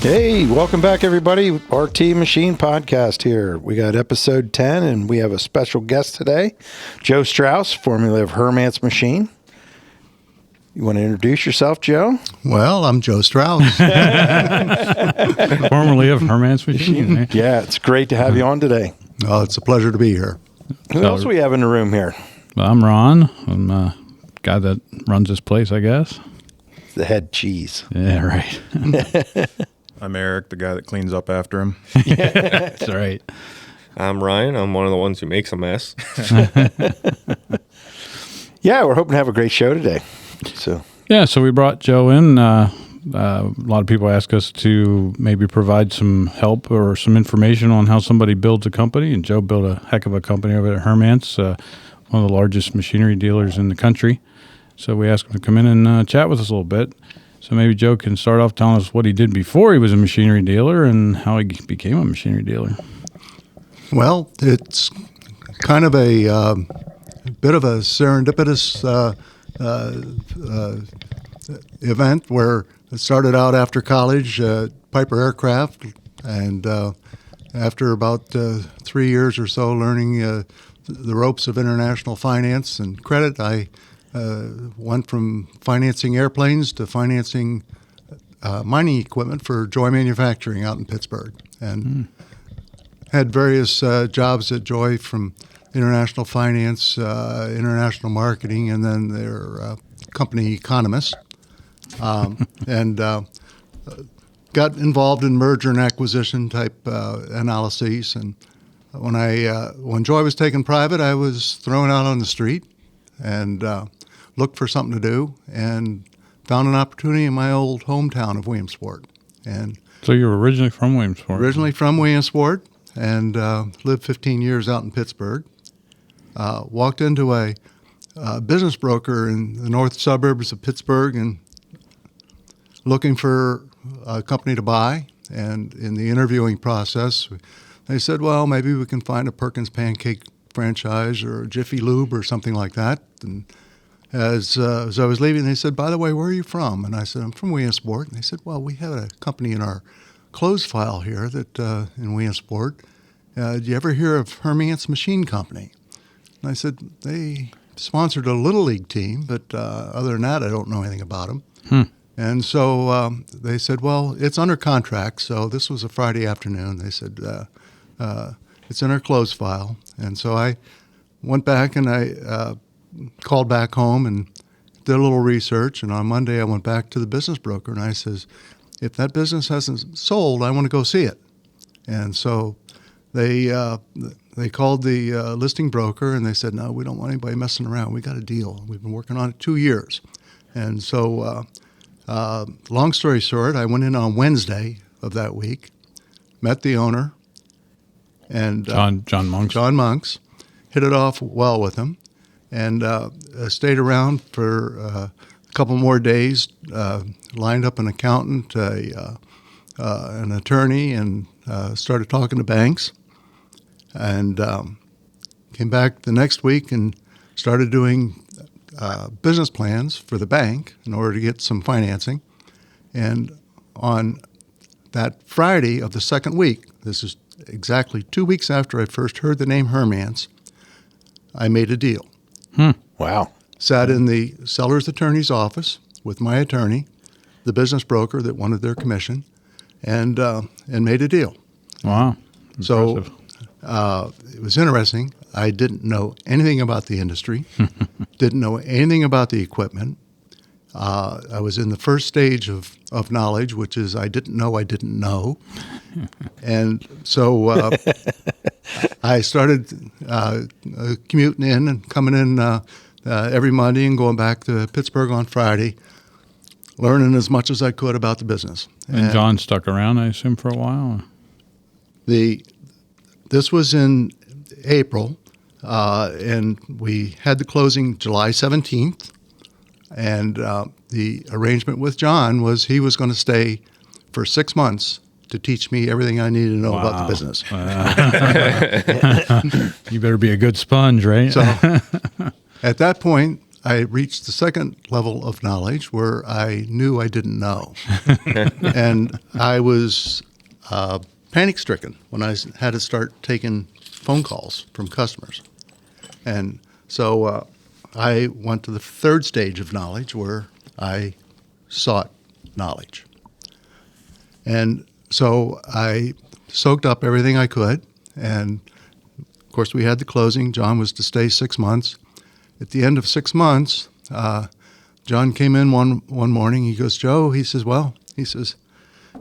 Hey, welcome back, everybody. RT Machine Podcast here. We got episode 10, and we have a special guest today, Joe Strouse, formerly of Hermance Machine. You want to introduce yourself, Joe? Well, I'm Joe Strouse. Formerly of Hermance Machine. Eh? Yeah, it's great to have you on today. Oh, it's a pleasure to be here. Who else we have in the room here? Well, I'm Ron. I'm a guy that runs this place, I guess. The head cheese. Yeah, right. I'm Eric, the guy that cleans up after him. That's right. I'm Ryan. I'm one of the ones who makes a mess. Yeah, we're hoping to have a great show today. So we brought Joe in. A lot of people ask us to maybe provide some help or some information on how somebody builds a company, and Joe built a heck of a company over at Hermance, one of the largest machinery dealers in the country. So we asked him to come in and chat with us a little bit. So maybe Joe can start off telling us what he did before he was a machinery dealer and how he became a machinery dealer. Well, it's kind of a bit of a serendipitous event where it started out after college at Piper Aircraft, and after about 3 years or so learning the ropes of international finance and credit, I went from financing airplanes to financing mining equipment for Joy Manufacturing out in Pittsburgh, and had various jobs at Joy, from international finance, international marketing, and then their company economist, and got involved in merger and acquisition type analyses. And when Joy was taken private, I was thrown out on the street and looked for something to do, and found an opportunity in my old hometown of Williamsport. And So you were originally from Williamsport? Originally from Williamsport, and lived 15 years out in Pittsburgh. Walked into a business broker in the north suburbs of Pittsburgh and looking for a company to buy. And in the interviewing process, they said, well, maybe we can find a Perkins Pancake franchise or a Jiffy Lube or something like that. And as I was leaving, they said, by the way, where are you from? And I said, I'm from Williamsport. And they said, well, we have a company in our closed file here that in Williamsport. Did you ever hear of Hermance Machine Company? And I said, they sponsored a Little League team, but other than that, I don't know anything about them. And so they said, well, it's under contract. So this was a Friday afternoon. They said, it's in our closed file. And so I went back and I called back home and did a little research. And on Monday, I went back to the business broker and I says, if that business hasn't sold, I want to go see it. And so they called the listing broker and they said, no, we don't want anybody messing around. We got a deal. We've been working on it 2 years. And so long story short, I went in on Wednesday of that week, met the owner, and John Monks. John Monks, hit it off well with him, and stayed around for a couple more days, lined up an accountant, an attorney, and started talking to banks, and came back the next week and started doing business plans for the bank in order to get some financing. And on that Friday of the second week, this is exactly 2 weeks after I first heard the name Hermance, I made a deal. wow. Sat in the seller's attorney's office with my attorney, the business broker that wanted their commission, and made a deal. Wow. So it was interesting. I didn't know anything about the industry, didn't know anything about the equipment. I was in the first stage of knowledge, which is I didn't know. And so I started commuting in and coming in every Monday and going back to Pittsburgh on Friday, learning as much as I could about the business. And John stuck around, I assume, for a while? This was in April, and we had the closing July 17th. And the arrangement with John was he was going to stay for 6 months to teach me everything I needed to know about the business. You better be a good sponge, right? So at that point, I reached the second level of knowledge where I knew I didn't know. And I was panic-stricken when I had to start taking phone calls from customers. And so I went to the third stage of knowledge where I sought knowledge. And so I soaked up everything I could. And, of course, we had the closing. John was to stay 6 months. At the end of 6 months, John came in one morning. He goes, Joe, he says,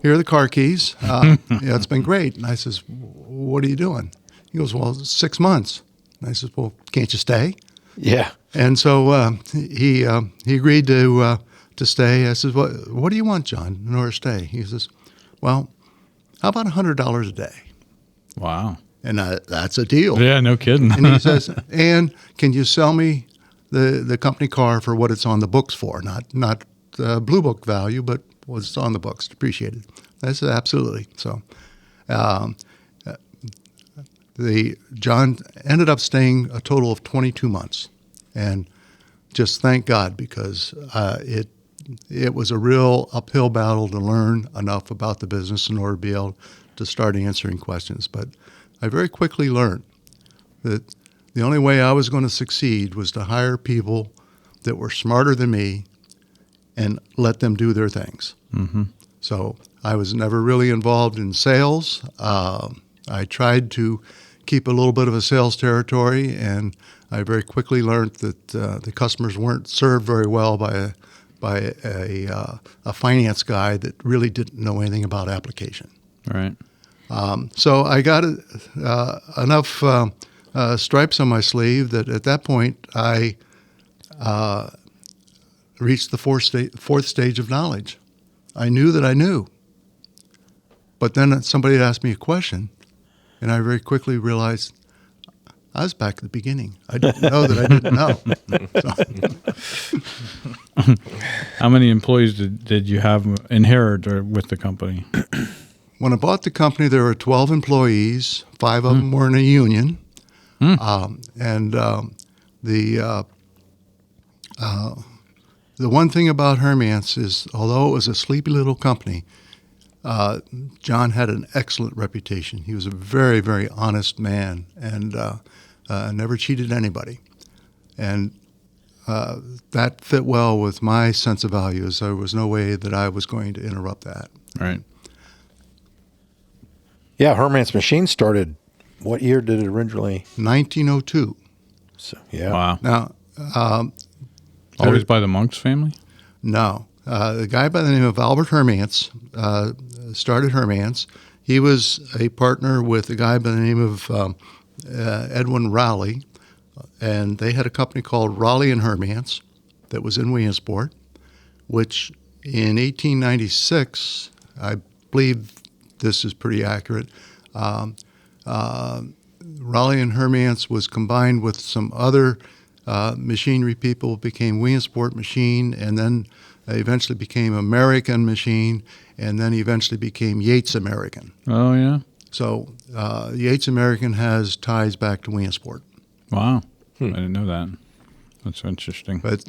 here are the car keys. It's been great. And I says, what are you doing? He goes, well, 6 months. And I says, well, can't you stay? Yeah. And so he agreed to stay. I says, what do you want, John, in order to stay? He says, well, how about $100 a day? Wow. And that's a deal. Yeah, no kidding. And he says, and can you sell me the company car for what it's on the books for? Not blue book value, but what's on the books, depreciated. I said, absolutely. So John ended up staying a total of 22 months. And just thank God, because it was a real uphill battle to learn enough about the business in order to be able to start answering questions. But I very quickly learned that the only way I was going to succeed was to hire people that were smarter than me and let them do their things. Mm-hmm. So I was never really involved in sales. I tried to keep a little bit of a sales territory, and I very quickly learned that the customers weren't served very well by a finance guy that really didn't know anything about application. Right. So I got enough stripes on my sleeve that at that point I reached the fourth stage of knowledge. I knew that I knew. But then somebody had asked me a question, and I very quickly realized I was back at the beginning. I didn't know that I didn't know. How many employees did you have inherit with the company? When I bought the company, there were 12 employees. 5 of them were in a union. The one thing about Hermance is, although it was a sleepy little company, John had an excellent reputation. He was a very, very honest man and never cheated anybody. And that fit well with my sense of values. There was no way that I was going to interrupt that. Right. Yeah, Hermance Machine started, what year did it originally? 1902. So, yeah. Wow. Now, Always by the Monks family? no. The guy by the name of Albert Hermance started Hermance. He was a partner with a guy by the name of Edwin Rowley, and they had a company called Rowley and Hermance that was in Williamsport, which in 1896, I believe this is pretty accurate, Rowley and Hermance was combined with some other machinery people, became Williamsport Machine, and then eventually became American Machine, and then eventually became Yates American. Oh, yeah. So Yates American has ties back to Williamsport. Wow. I didn't know that. That's interesting. But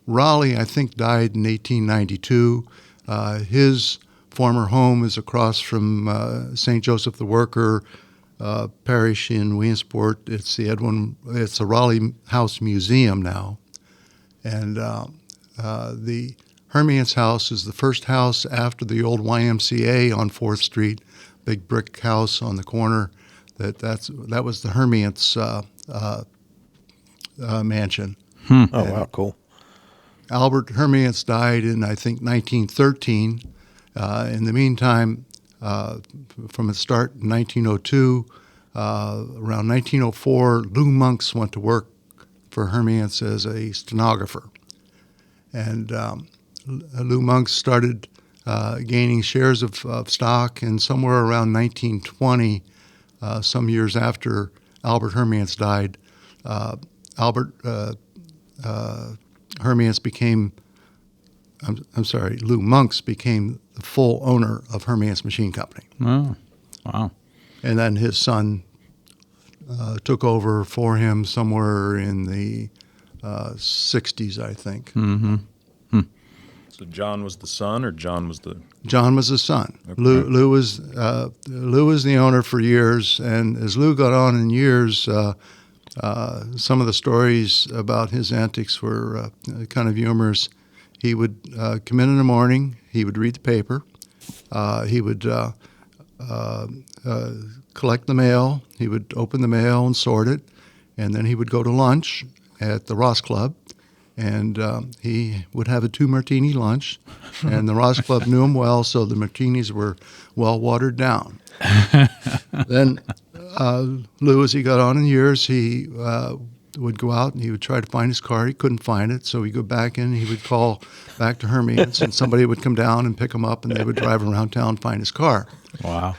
Raleigh, I think, died in 1892. His former home is across from St. Joseph the Worker Parish in Williamsport. It's the Raleigh House Museum now. And the Hermance House is the first house after the old YMCA on 4th Street, big brick house on the corner. That was the Hermance mansion. Oh, wow, cool. Albert Hermance died in, I think, 1913. In the meantime, from its start in 1902, around 1904, Lou Monks went to work for Hermance as a stenographer. And Lou Monks started gaining shares of stock, and somewhere around 1920, some years after Albert Hermance died, Lou Monks became the full owner of Hermance Machine Company. Oh, wow. And then his son took over for him somewhere in the 60s, I think. So John was the son, or John was the? John was his son. Okay. Lou was the owner for years, and as Lou got on in years, some of the stories about his antics were kind of humorous. He would come in the morning. He would read the paper. He would collect the mail. He would open the mail and sort it, and then he would go to lunch at the Ross Club. And he would have a 2-martini lunch, and the Ross Club knew him well, so the martinis were well watered down. Then Lou, as he got on in years, he would go out and he would try to find his car. He couldn't find it, so he'd go back in. He would call back to Hermance, and somebody would come down and pick him up, and they would drive around town and find his car. Wow.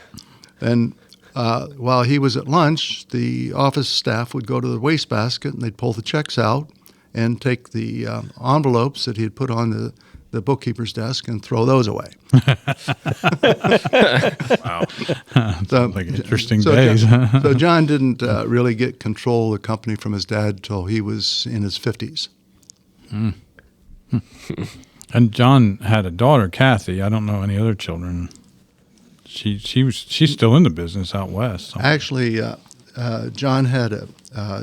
Then while he was at lunch, the office staff would go to the wastebasket, and they'd pull the checks out and take the envelopes that he had put on the bookkeeper's desk and throw those away. Wow. Sounds like interesting so days. So John didn't really get control of the company from his dad until he was in his 50s. And John had a daughter, Kathy. I don't know any other children. She's still in the business out west. So. Actually, John had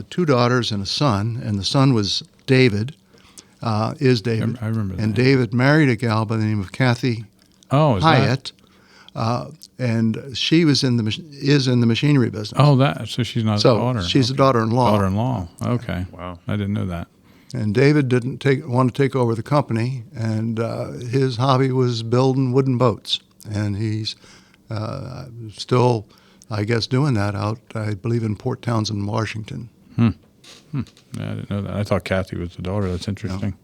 2 daughters and a son, and the son was David, is David. I remember that. And David married a gal by the name of Kathy Oh, is Hyatt, and she was in the machinery business. Oh, that. So she's not a daughter. She's a daughter-in-law. Daughter-in-law. Okay. Wow. I didn't know that. And David didn't want to take over the company, and his hobby was building wooden boats. And he's still, I guess, doing that out, I believe, in Port Townsend, Washington. Yeah, I didn't know that. I thought Kathy was the daughter. That's interesting.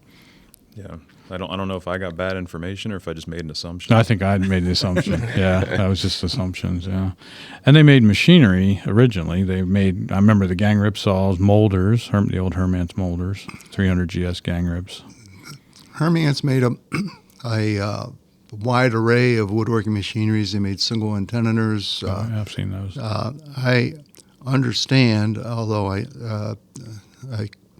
Yeah. I don't know if I got bad information or if I just made an assumption. I think I made the assumption. Yeah, that was just assumptions. Yeah, and they made machinery originally. They made. I remember the gang rip saws, molders, the old Hermance molders, 300 GS gang rips. Hermance made a wide array of woodworking machineries. They made single antennas. I've seen those. I understand, although I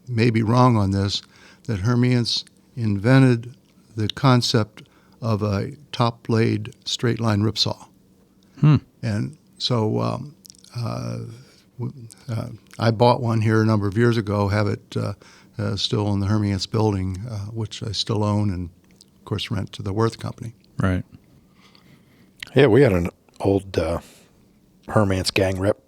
may be wrong on this, that Hermance invented the concept of a top blade straight line ripsaw. And so I bought one here a number of years ago, have it still in the Hermance building, which I still own and, of course, rent to the Worth Company. Right. Yeah, we had an old Hermance gang rip.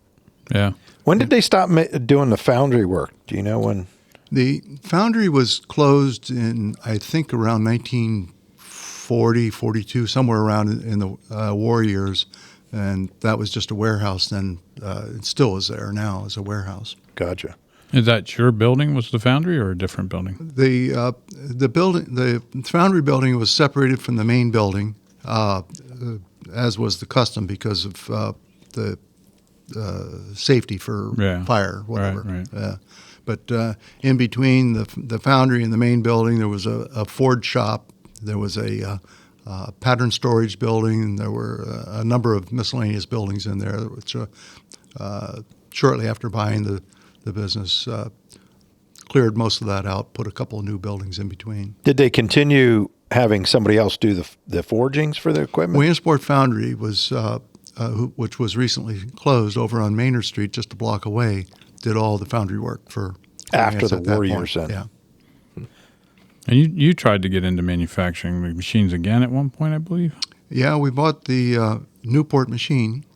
Yeah. When did they stop doing the foundry work? Do you know when? The foundry was closed in, I think, around 1940, 42, somewhere around in the war years, and that was just a warehouse then. It still is there now as a warehouse. Gotcha. Is that your building was the foundry or a different building? The building, the foundry building was separated from the main building, as was the custom because of the safety for fire, whatever. Right. But in between the foundry and the main building, there was a Ford shop. There was a pattern storage building. And there were a number of miscellaneous buildings in there, which shortly after buying the business, cleared most of that out, put a couple of new buildings in between. Did they continue having somebody else do the forgings for the equipment? Williamsport Foundry was, which was recently closed over on Maynard Street, just a block away, did all the foundry work for After the at that war point. years then. Yeah. And you tried to get into manufacturing the machines again at one point, I believe? Yeah, we bought the Newport Machine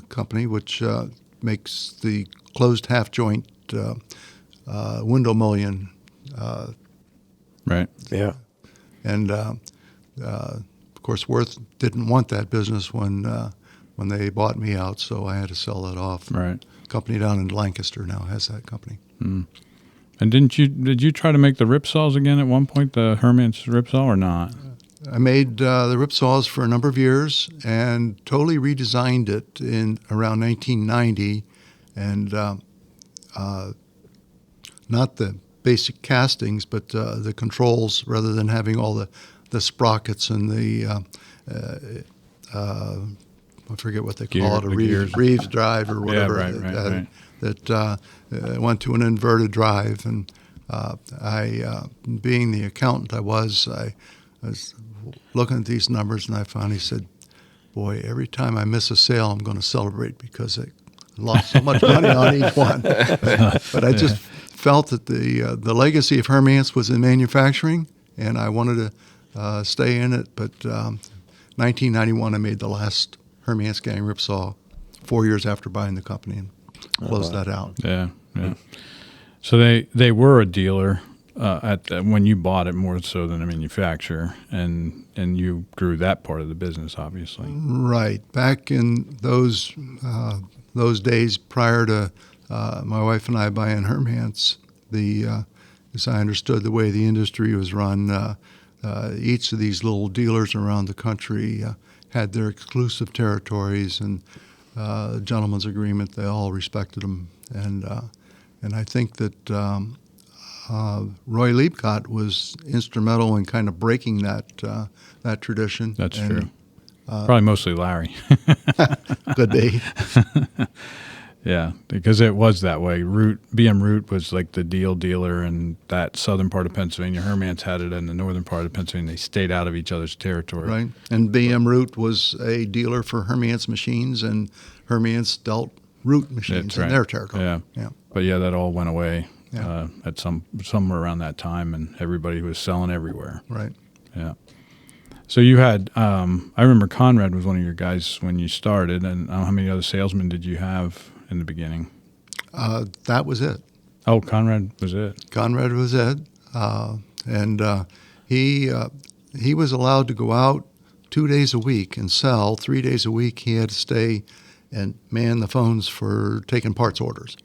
company, which makes the closed half joint window mullion. Right. Yeah. And of course, Worth didn't want that business when they bought me out, so I had to sell that off. Right. Company down in Lancaster now has that company. And did you try to make the rip saws again at one point, the Hermance ripsaw, or not? I made the rip saws for a number of years and totally redesigned it in around 1990, and not the basic castings, but the controls, rather than having all the sprockets and the I forget what they Gear- call it, the a gears. Reeves drive or Yeah, whatever. right. That went to an inverted drive, and being the accountant I was looking at these numbers, and I finally said, "Boy, every time I miss a sale, I'm going to celebrate because I lost so much money on each one." But I just felt that the legacy of Hermance was in manufacturing, and I wanted to stay in it. But 1991, I made the last Hermance gang ripsaw 4 years after buying the company and closed that out. Yeah. So they were a dealer when you bought it more so than a manufacturer, and you grew that part of the business, obviously. Right. Back in those days prior to my wife and I buying Hermance, as I understood the way the industry was run, each of these little dealers around the country had their exclusive territories, and gentleman's agreement. They all respected them, and I think that Roy Liebkott was instrumental in kind of breaking that tradition. That's true. Probably mostly Larry. Could be. Yeah, because it was that way. BM Root was like the dealer in that southern part of Pennsylvania. Hermance had it in the northern part of Pennsylvania. They stayed out of each other's territory. Right. And BM Root was a dealer for Hermance machines, and Hermance dealt Root machines in their territory. Yeah. But yeah, that all went away Yeah. at somewhere around that time, and everybody was selling everywhere. Right. Yeah. So you had, I remember Conrad was one of your guys when you started, and I don't know how many other salesmen did you have in the beginning? That was it. Oh, Conrad was it. Conrad was it, and he was allowed to go out 2 days a week and sell. 3 days a week he had to stay and man the phones for taking parts orders.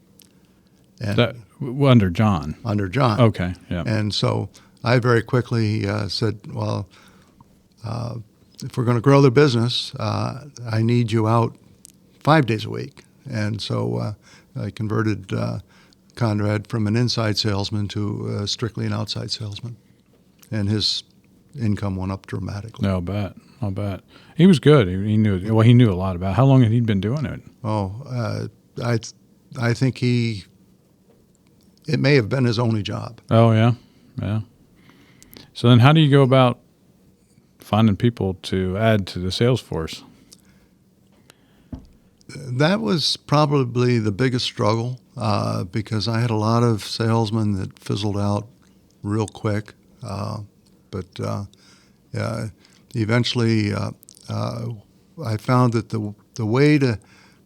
And Under John. under John. Okay, yeah. And so I very quickly said, well, if we're going to grow the business, I need you out 5 days a week. And so I converted Conrad from an inside salesman to strictly an outside salesman. And his income went up dramatically. No, I'll bet. He was good. He knew a lot about it. How long had he been doing it? Oh, I think it may have been his only job. Oh, yeah. So then how do you go about finding people to add to the sales force? That was probably the biggest struggle because I had a lot of salesmen that fizzled out real quick. But eventually I found that the way to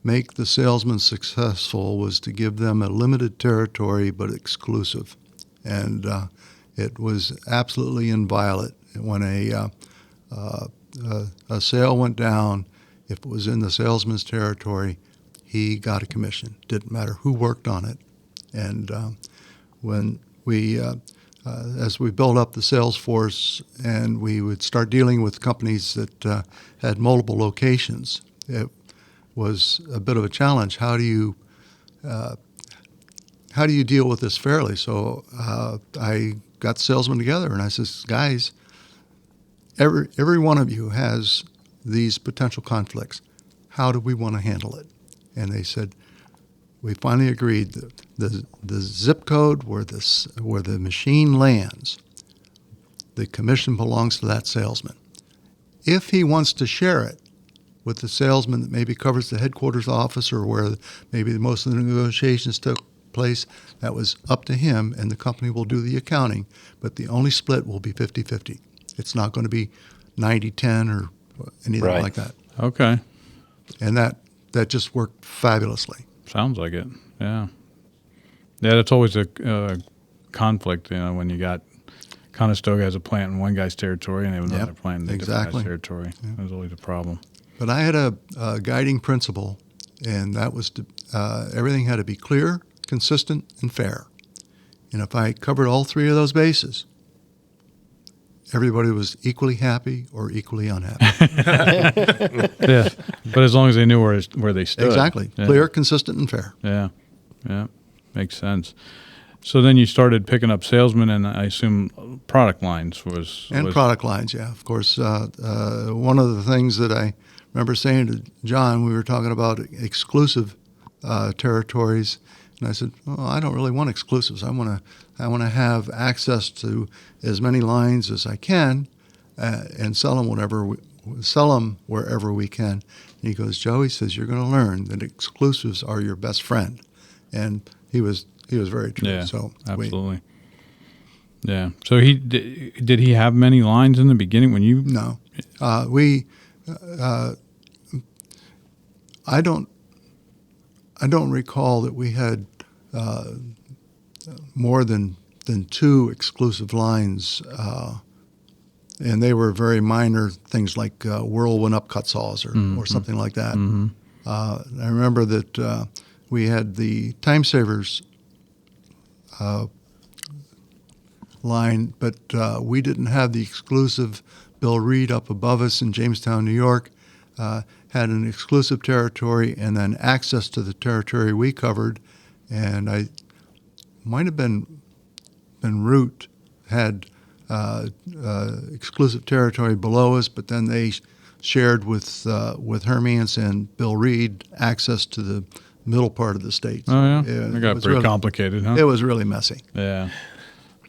make the salesman successful was to give them a limited territory but exclusive. And it was absolutely inviolate. When a sale went down, if it was in the salesman's territory, he got a commission. Didn't matter who worked on it. And when we, as we built up the sales force and we would start dealing with companies that had multiple locations, it was a bit of a challenge. How do you deal with this fairly? So I got the salesmen together and I says, guys, every one of you has these potential conflicts. How do we want to handle it? And they said, we finally agreed that the zip code where the machine lands, the commission belongs to that salesman. If he wants to share it with the salesman that maybe covers the headquarters office or where maybe most of the negotiations took place, that was up to him, and the company will do the accounting, but the only split will be 50-50. It's not going to be 90-10 or anything like that. Okay. And that just worked fabulously. Sounds like it. Yeah. Yeah, that's always a conflict, when you got Conestoga has a plant in one guy's territory and they have another plant in a different guy's territory. Yeah. That's always a problem. But I had a guiding principle, and that was everything had to be clear, consistent, and fair. And if I covered all three of those bases, everybody was equally happy or equally unhappy. Yeah, but as long as they knew where they stood. Exactly. Yeah. Clear, consistent, and fair. Yeah, makes sense. So then you started picking up salesmen, and I assume product lines was product lines, yeah. Of course, one of the things that I remember saying to John, we were talking about exclusive territories, and I said, "Oh, I don't really want exclusives. I want to have access to as many lines as I can, and sell them wherever we can." And he goes, "Joe," he says, "you're going to learn that exclusives are your best friend," and he was very true. Yeah, So absolutely. Yeah. So did he have many lines in the beginning when you? No, I don't recall that we had more than 2 exclusive lines, and they were very minor things like whirlwind upcut saws or something like that. Mm-hmm. I remember that we had the Time Savers line, but we didn't have the exclusive. Bill Reed up above us in Jamestown, New York, had an exclusive territory and then access to the territory we covered. And I might have been Root had exclusive territory below us, but then they shared with Hermance and Bill Reed access to the middle part of the state. Oh yeah, it it got was pretty really complicated, huh? It was really messy. Yeah.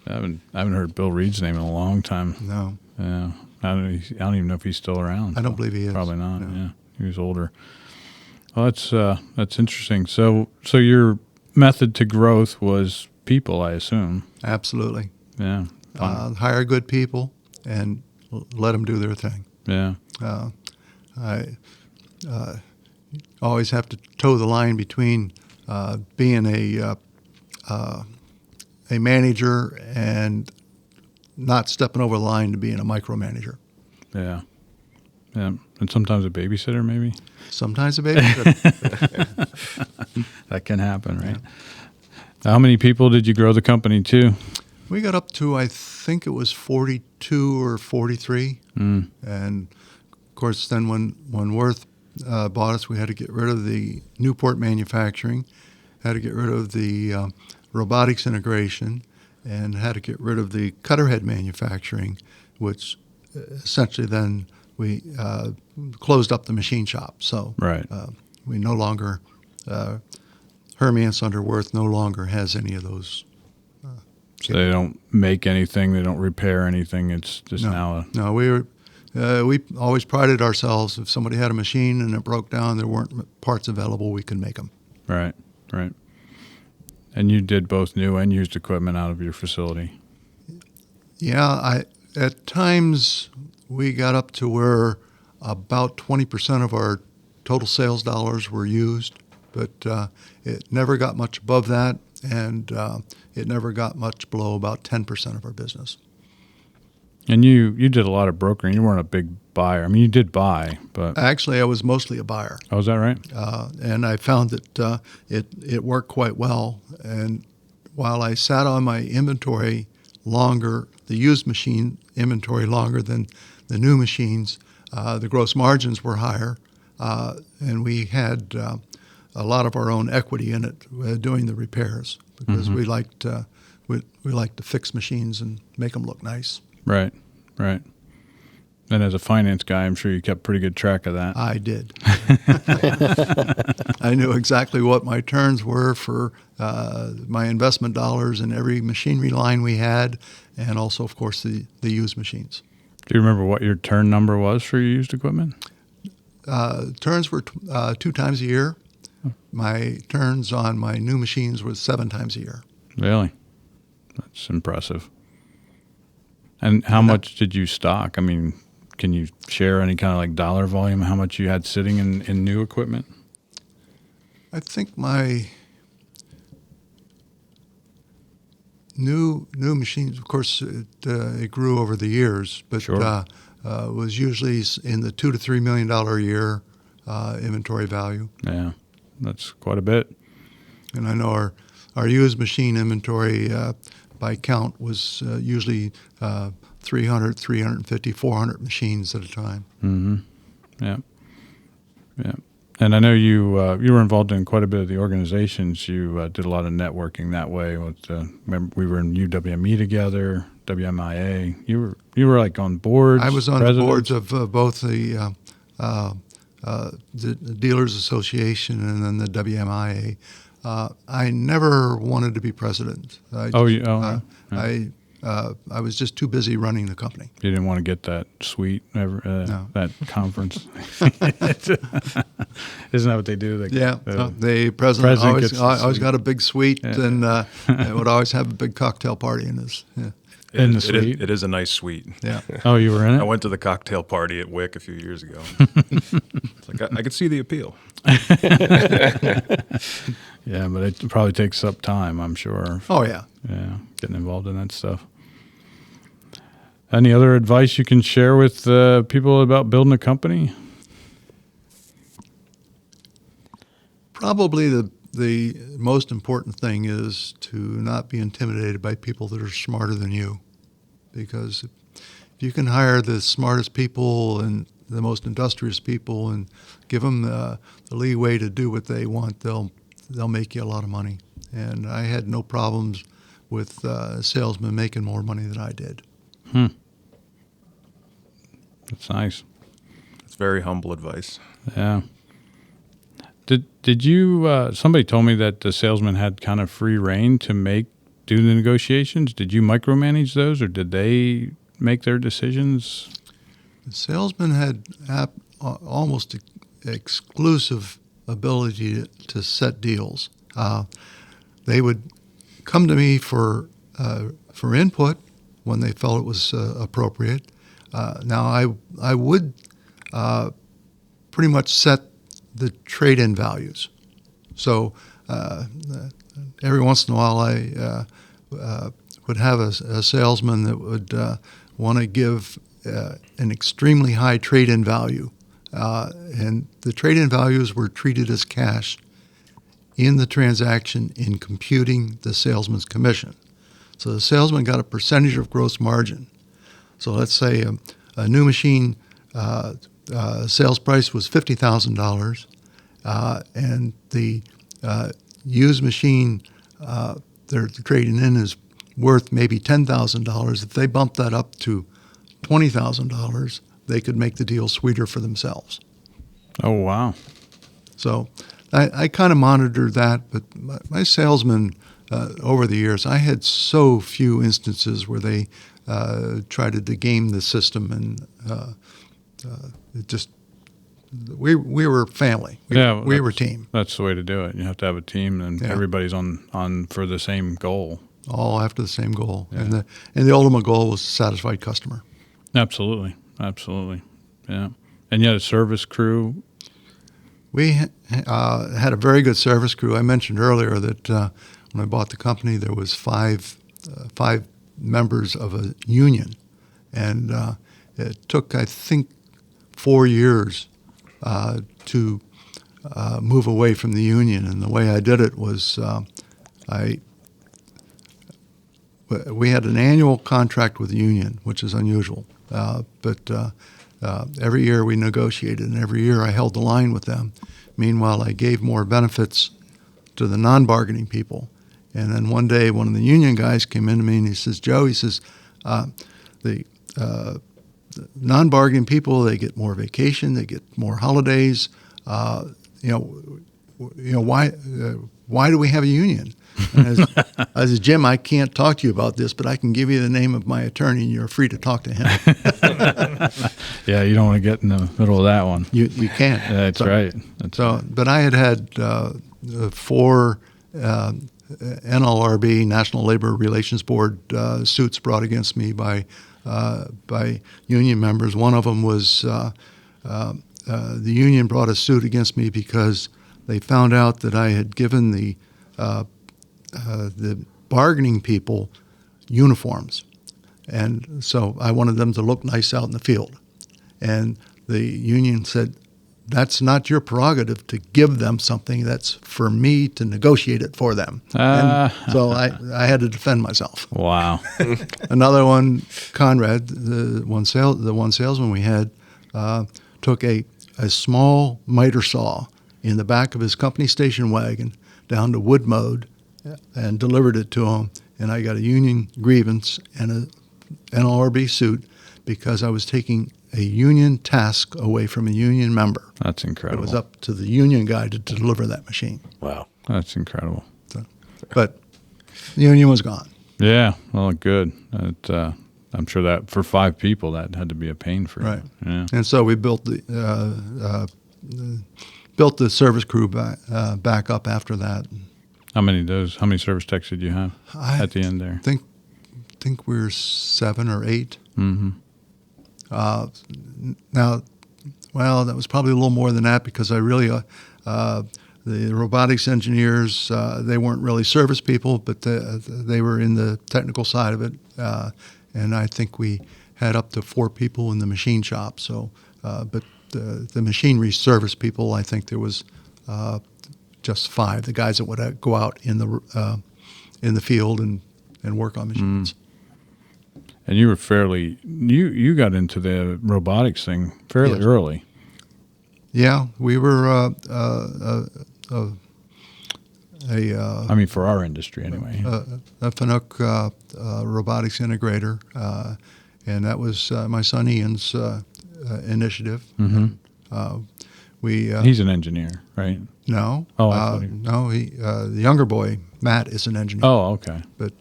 I haven't heard Bill Reed's name in a long time. No, Yeah. I don't even know if he's still around. I don't believe he is. Probably not. No. Yeah. He was older. Well, that's interesting. So your method to growth was people, I assume. Absolutely. Yeah. Hire good people and let them do their thing. Yeah. I always have to toe the line between being a manager and not stepping over the line to being a micromanager. Yeah. Yeah. And sometimes a babysitter, maybe. Sometimes a babysitter. That can happen, right? Yeah. How many people did you grow the company to? We got up to, I think it was 42 or 43. Mm. And, of course, then when Worth bought us, we had to get rid of the Newport manufacturing, had to get rid of the robotics integration, and had to get rid of the cutter head manufacturing, which essentially then we closed up the machine shop. So Right. we no longer, Hermance under Worth no longer has any of those. So they don't make anything. They don't repair anything. It's just now. No, we always prided ourselves. If somebody had a machine and it broke down, there weren't parts available, we could make them. Right. Right. And you did both new and used equipment out of your facility. Yeah, at times we got up to where about 20% of our total sales dollars were used, but it never got much above that, and it never got much below about 10% of our business. And you did a lot of brokering. You weren't a big buyer. I mean, you did buy, but Actually, I was mostly a buyer. oh, is that right? And I found that it worked quite well. And while I sat on my inventory longer, the used machine inventory longer than the new machines, the gross margins were higher, and we had a lot of our own equity in it doing the repairs because we liked we like to fix machines and make them look nice. Right. Right. And as a finance guy, I'm sure you kept pretty good track of that. I did. I knew exactly what my turns were for my investment dollars in every machinery line we had, and also, of course, the used machines. Do you remember what your turn number was for your used equipment? Turns were 2 times a year. My turns on my new machines were 7 times a year. Really? That's impressive. And how much did you stock? I mean, can you share any kind of like dollar volume, how much you had sitting in new equipment? I think my new machines, of course, it grew over the years, but Sure. Was usually in the $2 to $3 million a year inventory value. Yeah, that's quite a bit. And I know our used machine inventory by count was usually 300, 350, 400 machines at a time. Mm-hmm. Yeah. Yeah. And I know you were involved in quite a bit of the organizations. You did a lot of networking that way. Remember we were in UWME together, WMIA. You were like on boards. I was on the boards of both the the Dealers Association and then the WMIA. I never wanted to be president. I was just too busy running the company. You didn't want to get that suite, No. that conference. Isn't that what they do? The president gets the always suite. got a big suite and would always have a big cocktail party in his. Yeah. In the suite? It is a nice suite. Yeah. Oh, you were in it? I went to the cocktail party at Wick a few years ago. It's like I could see the appeal. Yeah, but it probably takes up time, I'm sure. Oh, yeah. Yeah, getting involved in that stuff. Any other advice you can share with people about building a company? Probably the most important thing is to not be intimidated by people that are smarter than you. Because if you can hire the smartest people and the most industrious people and give them the leeway to do what they want, they'll make you a lot of money. And I had no problems with salesmen making more money than I did. That's nice. It's very humble advice. Yeah. Did you? Somebody told me that the salesman had kind of free reign to do the negotiations. Did you micromanage those, or did they make their decisions? The salesman had almost exclusive ability to set deals. They would come to me for input when they felt it was appropriate. Now I would pretty much set the trade-in values. So every once in a while I would have a salesman that would want to give an extremely high trade-in value. And the trade-in values were treated as cash in the transaction in computing the salesman's commission. So the salesman got a percentage of gross margin. So let's say a new machine sales price was $50,000, and the used machine they're trading in is worth maybe $10,000. If they bump that up to $20,000, they could make the deal sweeter for themselves. Oh, wow. So I kind of monitored that, but my salesmen over the years, I had so few instances where they tried to game the system, and it just we were family. We were a team. That's the way to do it. You have to have a team, and everybody's on for the same goal. All after the same goal, Yeah. and the ultimate goal was a satisfied customer. Absolutely, yeah. And you had a service crew. We had a very good service crew. I mentioned earlier that when I bought the company, there was five members of a union, and it took, I think, 4 years to move away from the union. And the way I did it was we had an annual contract with the union, which is unusual. But every year we negotiated, and every year I held the line with them. Meanwhile, I gave more benefits to the non-bargaining people. And then one day, one of the union guys came in to me and he says, "Joe," he says, the non-bargaining people, they get more vacation, they get more holidays. Why do we have a union? And I said, "Jim, I can't talk to you about this, but I can give you the name of my attorney, and you're free to talk to him." Yeah, you don't want to get in the middle of that one. You can't. That's right. But I had 4 NLRB, National Labor Relations Board, suits brought against me by union members. One of them was the union brought a suit against me because they found out that I had given the bargaining people uniforms, and so I wanted them to look nice out in the field. And the union said, "That's not your prerogative to give them something. That's for me to negotiate it for them." And so I had to defend myself. Wow. Another one, Conrad, the one salesman we had, took a small miter saw in the back of his company station wagon down to Woodmode and delivered it to him. And I got a union grievance and a NLRB suit because I was taking a union task away from a union member. That's It incredible. was up to the union guy to deliver that machine. Wow. That's incredible. So, but the union was gone. Yeah. Well, good. I'm sure that for 5 people, that had to be a pain for you. Right. Yeah. And so we built the service crew back up after that. How many service techs did you have at the end there? Think we were 7 or 8. Mm-hmm. Now, well, that was probably a little more than that because I really, the robotics engineers, they weren't really service people, but they were in the technical side of it. And I think we had up to 4 people in the machine shop. So, but the machinery service people, I think there was just 5. The guys that would go out in the field and work on machines. And you were you got into the robotics thing fairly Yes. early. Yeah, we were I mean, for our industry anyway. a Fanuc robotics integrator, and that was my son Ian's initiative. Mm-hmm. He's He's an engineer, right? no, Oh, I thought no. The younger boy Matt is an engineer. Oh, okay. But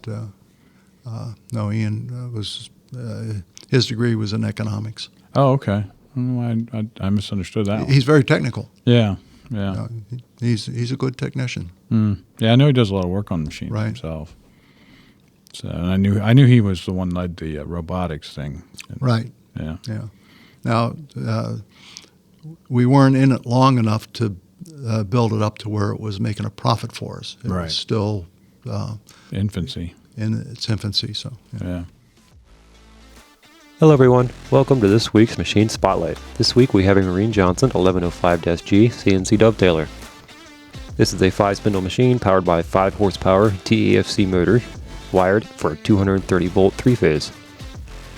no, Ian was his degree was in economics. Oh, okay. I misunderstood that one. He's very technical. Yeah, yeah. He's a good technician. Yeah, I know he does a lot of work on machines Right. himself. So and I knew he was the one that led the robotics thing. Right. Yeah. Yeah. Now, we weren't in it long enough to build it up to where it was making a profit for us. It Right. was still Infancy. in its infancy. So, Yeah. Hello everyone, welcome to this week's Machine Spotlight. This week we have a Marine Johnson 1105-G CNC Dovetailer. This is a 5-spindle machine powered by 5 horsepower TEFC motor, wired for a 230 volt 3-phase.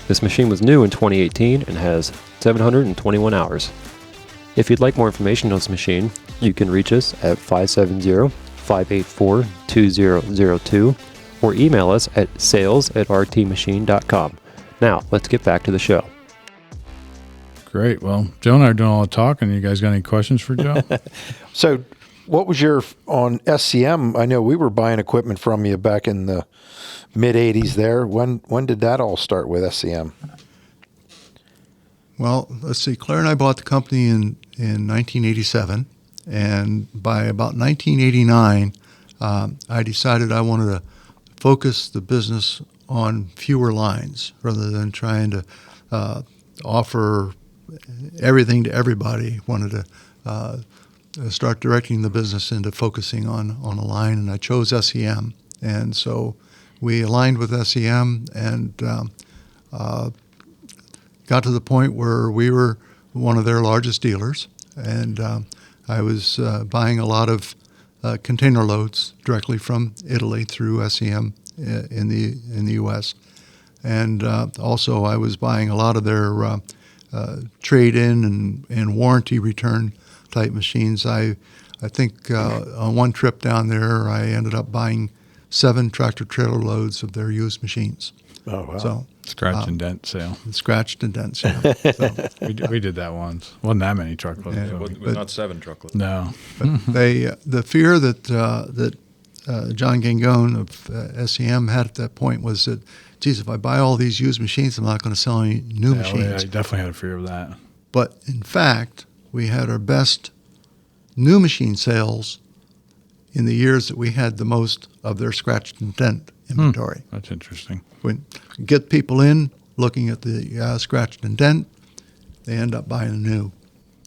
This machine was new in 2018 and has 721 hours. If you'd like more information on this machine, you can reach us at 570-584-2002 or email us at sales@rtmachine.com. Now, let's get back to the show. Great. Well, Joe and I are doing all the talking. You guys got any questions for Joe? So what was your on SCM? I know we were buying equipment from you back in the mid 80s there. When did that all start with SCM? well, let's see. Claire and I bought the company in 1987, and by about 1989, I decided I wanted to focus the business on fewer lines rather than trying to offer everything to everybody. Wanted to start directing the business into focusing on a line, and I chose SEM. And so we aligned with SEM and got to the point where we were one of their largest dealers, and I was buying a lot of container loads directly from Italy through SEM in the U.S. And also I was buying a lot of their trade-in and warranty return type machines. I think on one trip down there I ended up buying 7 tractor-trailer loads of their used machines. Oh, wow. So Scratch and dent sale. scratched and dents. Yeah. So, We did that once. Wasn't that many truckloads. Yeah. though. It was But- not 7 truckloads. No. but the fear that John Gangone of SEM had at that point was that, geez, if I buy all these used machines, I'm not going to sell any new Yeah, machines. I definitely had a fear of that. But in fact, we had our best new machine sales in the years that we had the most of their scratched and dent inventory. That's interesting. When you get people in looking at the scratched and dent, they end up buying a new.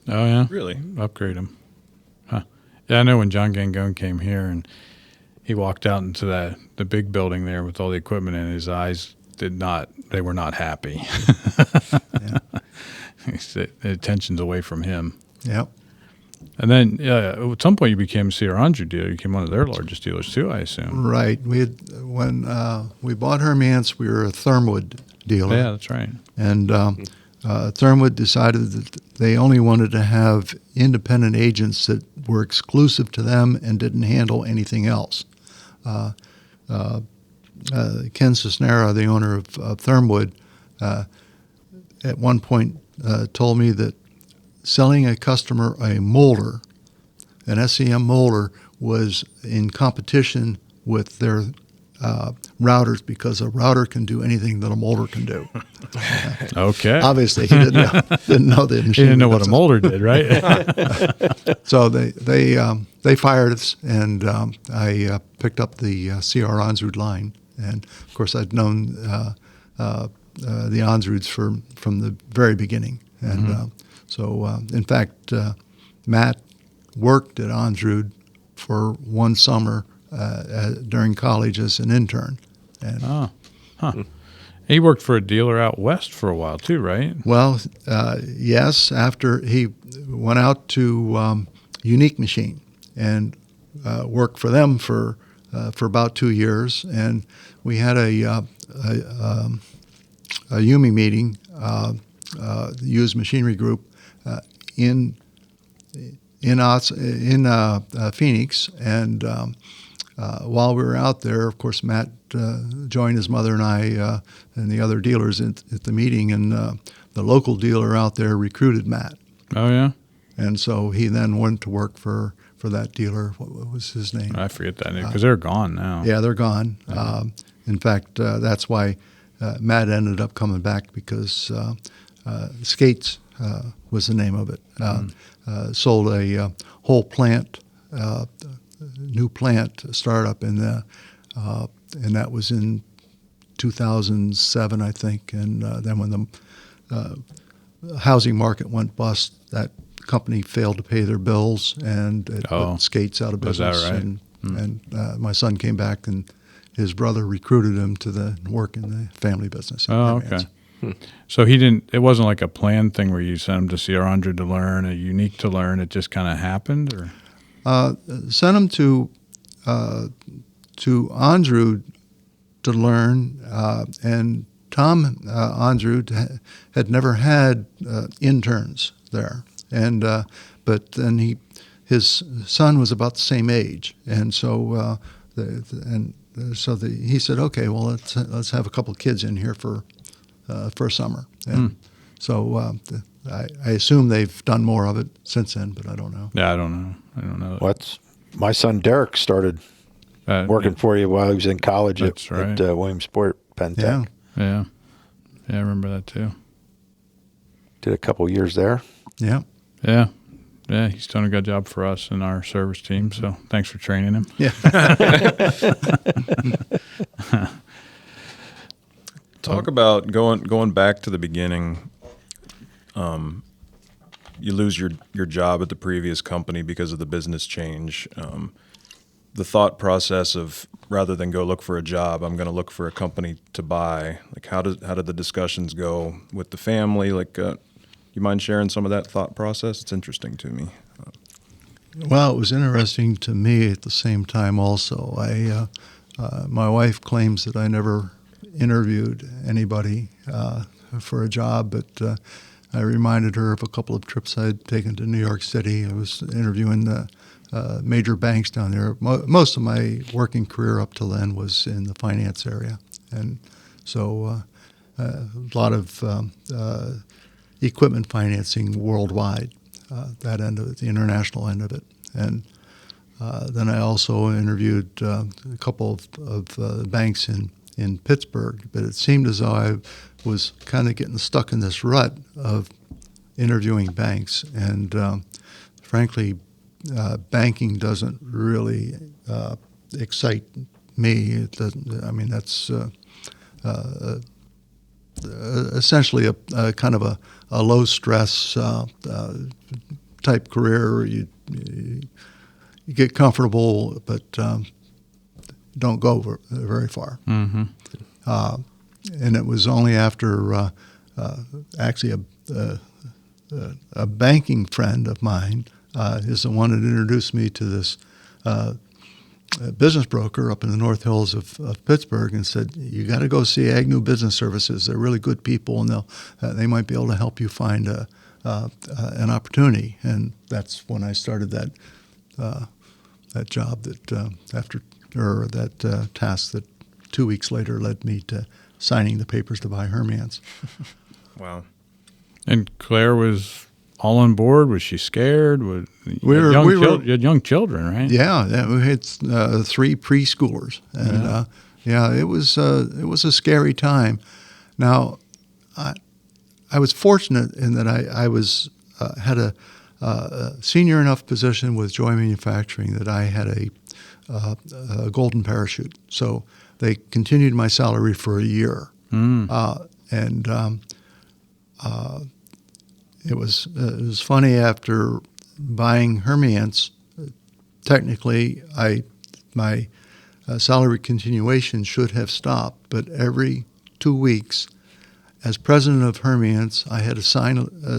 Oh, yeah? Really? Upgrade them. Huh. Yeah, I know when John Gangone came here and he walked out into the big building there with all the equipment and his eyes they were not happy. Yeah. The attention's away from him. Yep. And then at some point you became a Sierra dealer. You became one of their largest dealers too, I assume. Right. When we bought Hermance, we were a Thermwood dealer. Yeah, that's right. And Thermwood decided that they only wanted to have independent agents that were exclusive to them and didn't handle anything else. Ken Cisnera, the owner of Thermwood, at one point told me that selling a customer a molder, an SEM molder, was in competition with their routers because a router can do anything that a molder can do. Okay. Obviously, he didn't know the machine. He didn't know what a business. molder did, right? So they fired us, and I picked up the CR Onsrud line, and of course I'd known the Onsruds from the very beginning, and in fact Matt worked at Onsrud for one summer during college as an intern, and He worked for a dealer out west for a while too, right? well, yes, after he went out to Unique Machine and worked for them for about 2 years, and we had a UMI meeting, the Used Machinery Group, in Phoenix, and while we were out there, of course, Matt joined his mother and I and the other dealers at the meeting, and the local dealer out there recruited Matt. Oh yeah, And so he then went to work for that dealer. What was his name? I forget that name because they're gone now. Yeah, they're gone. In fact, that's why Matt ended up coming back, because Skates was the name of it. Sold a whole plant, new plant startup, and that was in 2007, I think. And then when the housing market went bust, that company failed to pay their bills, and it put Skates out of Was that business. right? And my son came back, and his brother recruited him to work in the family business. Oh, okay. So he didn't. It wasnCR planned thing where you sent him to CR100 to learn, a Unique to learn. It just kind of happened, or Sent him to Onsrud to learn, and Tom Onsrud had never had interns there, and but then his son was about the same age, and so he said, okay, well let's have a couple kids in here for a summer, and so I assume they've done more of it since then, but I don't know. yeah, I don't know. What's my son Derek started working for you while he was in college That's right. at Williamsport Penn Tech. Yeah. Yeah, I remember that too. Did a couple years there. Yeah. Yeah, he's done a good job for us and our service team. So thanks for training him. Yeah. Talk about going back to the beginning. You lose your job at the previous company because of the business change. The thought process of, rather than go look for a job, I'm going to look for a company to buy. Like, how did the discussions go with the family? Like, you mind sharing some of that thought process? It's interesting to me. Well, it was interesting to me at the same time also. My wife claims that I never interviewed anybody for a job, but I reminded her of a couple of trips I had taken to New York City. I was interviewing the major banks down there. Most of my working career up till then was in the finance area, and so a lot of equipment financing worldwide, that end of it, the international end of it. And then I also interviewed a couple of banks in Pittsburgh, but it seemed as though I was kind of getting stuck in this rut of interviewing banks. And frankly, banking doesn't really excite me. It doesn't, I mean, that's essentially a kind of a low stress type career. Where you get comfortable, but don't go very far. Mm-hmm. And it was only after actually a banking friend of mine is the one that introduced me to this business broker up in the North Hills of Pittsburgh, and said, you got to go see Agnew Business Services. They're really good people, and they might be able to help you find an opportunity. And that's when I started that job that task that 2 weeks later led me to signing the papers to buy Hermance. Wow. And Claire was all on board. Was she scared? You had young children, right? Yeah, we had 3 preschoolers, and it was a scary time. Now, I was fortunate in that I was had a senior enough position with Joy Manufacturing that I had a golden parachute. So they continued my salary for a year, it was funny after buying Hermance. Technically, my salary continuation should have stopped, but every 2 weeks, as president of Hermance, I had to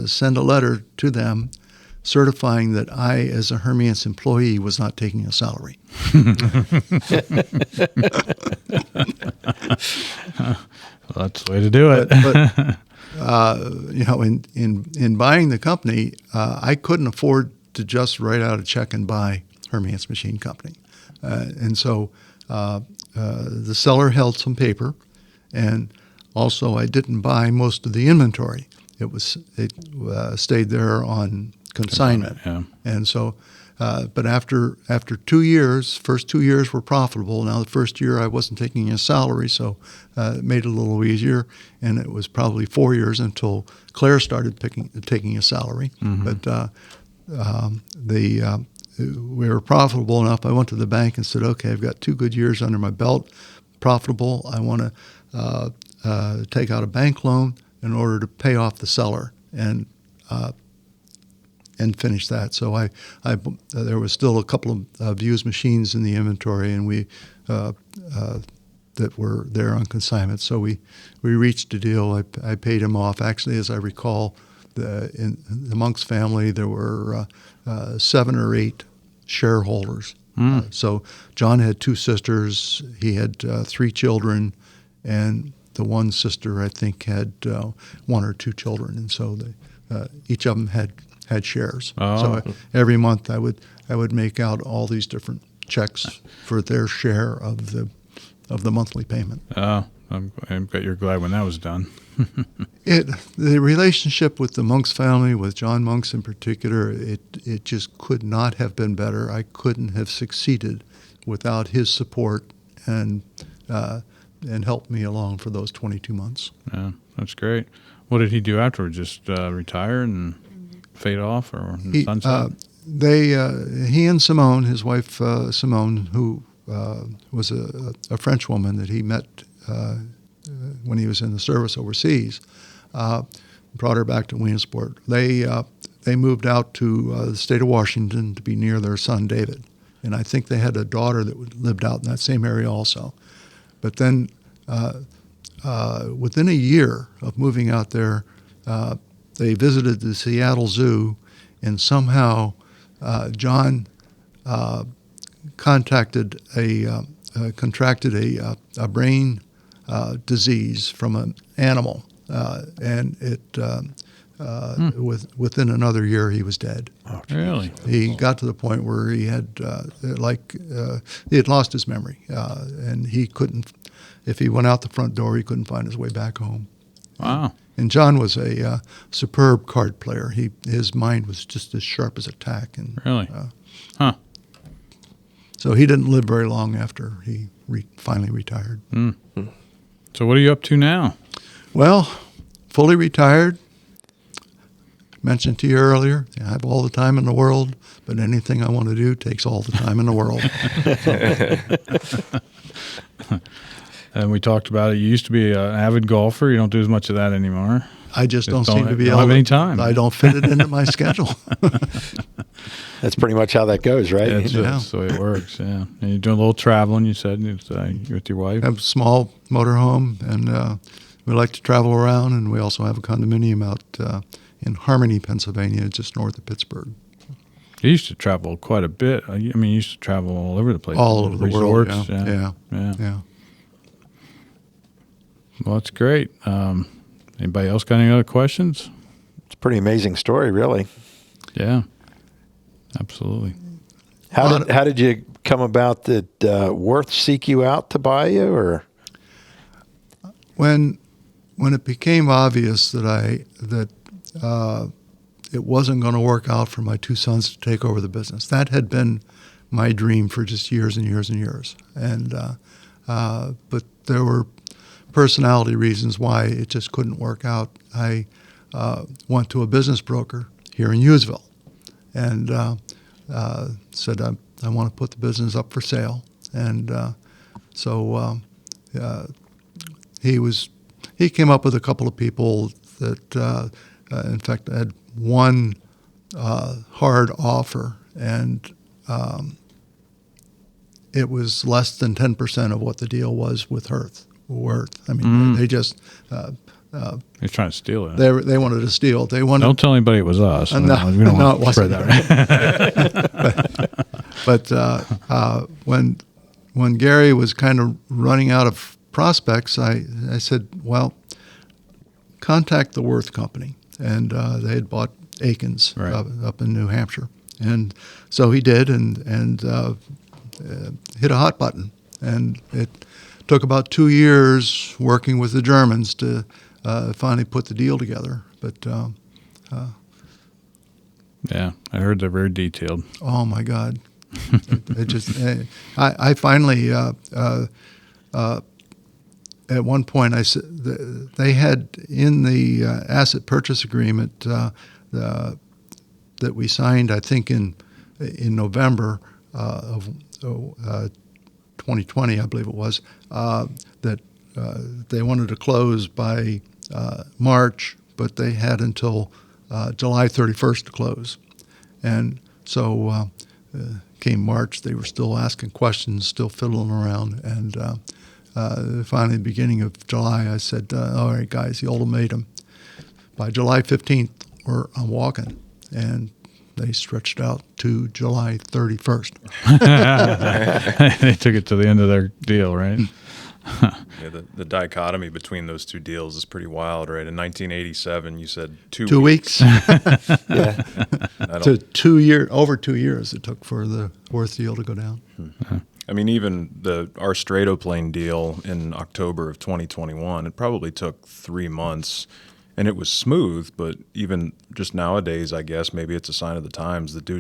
send a letter to them certifying that I, as a Hermance employee, was not taking a salary. Well, that's the way to do it. In buying the company, I couldn't afford to just write out a check and buy Hermance Machine Company. And so the seller held some paper, and also I didn't buy most of the inventory. It stayed there on consignment. Yeah. And so, but after 2 years, first 2 years were profitable. Now the first year I wasn't taking a salary, so it made it a little easier. And it was probably 4 years until Claire started taking a salary. But we were profitable enough. I went to the bank and said, "Okay, I've got 2 good years under my belt, profitable. I want to take out a bank loan in order to pay off the seller and finish that." So there was still a couple of used machines in the inventory, and we that were there on consignment. So we reached a deal. I paid him off. Actually, as I recall, in the Monks family, there were 7 or 8 shareholders. So John had 2 sisters. He had 3 children, and the one sister, I think, had 1 or 2 children. And so each of them had shares. Oh. So every month I would make out all these different checks for their share of the monthly payment. Oh, I bet you're glad when that was done. The relationship with the Monks family, with John Monks in particular, it just could not have been better. I couldn't have succeeded without his support and helped me along for those 22 months. Yeah, that's great. What did he do afterwards? Just retire and fade off, or sunset? He and Simone, his wife Simone, who was a French woman that he met when he was in the service overseas, brought her back to Williamsport. They moved out to the state of Washington to be near their son David, and I think they had a daughter that lived out in that same area also. But then within a year of moving out there, they visited the Seattle Zoo, and somehow John contracted a brain disease from an animal, and within another year he was dead. Oh, really? He got to the point where he had he had lost his memory, and he couldn't. If he went out the front door, he couldn't find his way back home. Wow. And John was a superb card player. His mind was just as sharp as a tack. And Really? Huh. so he didn't live very long after he finally retired. So what are you up to now? Well, fully retired. Mentioned to you earlier, I have all the time in the world, but anything I want to do takes all the time in the world. And we talked about it. You used to be an avid golfer. You don't do as much of that anymore. I just don't seem to be don't able have any time. I don't fit it into my schedule. That's pretty much how that goes, right? Yeah, that's the way it works. Yeah, and you're doing a little traveling. You said you're with your wife. I have a small motorhome, and we like to travel around, and we also have a condominium out in Harmony, Pennsylvania, just north of Pittsburgh. You used to travel quite a bit. I mean, you used to travel all over the place. All over the world. Resorts, Yeah. Well, that's great. Anybody else got any other questions? It's a pretty amazing story, really. Yeah, absolutely. How did you come about that Worth seek you out to buy you, or? When it became obvious that it wasn't going to work out for my two sons to take over the business. That had been my dream for just years and years and years. And but there were personality reasons why it just couldn't work out. I went to a business broker here in Hughesville and said, I want to put the business up for sale. And so he came up with a couple of people that, in fact, had one hard offer, and it was less than 10% of what the deal was worth. I mean, they just He's trying to steal it. they wanted to steal. They wanted. Don't tell anybody it was us. No, We don't no, want it to spread wasn't. that. Right? But when Gary was kind of running out of prospects, I said, well, contact the Worth Company, and they had bought Aikens Right. up in New Hampshire, and so he did, and hit a hot button, and it took about 2 years working with the Germans to finally put the deal together. But Yeah, I heard they're very detailed. oh my God, it just I finally at one point I said they had in the asset purchase agreement that we signed, I think in November of 2020, I believe it was, that they wanted to close by March, but they had until July 31st to close. And so came March, they were still asking questions, still fiddling around. And finally, the beginning of July, I said, all right, guys, the ultimatum. By July 15th, I'm walking. And they stretched out to July 31st. They took it to the end of their deal, right? Yeah, the dichotomy between those two deals is pretty wild, right? In 1987, you said 2 2 weeks. Yeah. To over 2 years it took for the Worth deal to go down. I mean, even our Stratoplane deal in October of 2021, it probably took 3 months, and it was smooth. But even just nowadays, I guess maybe it's a sign of the times. The due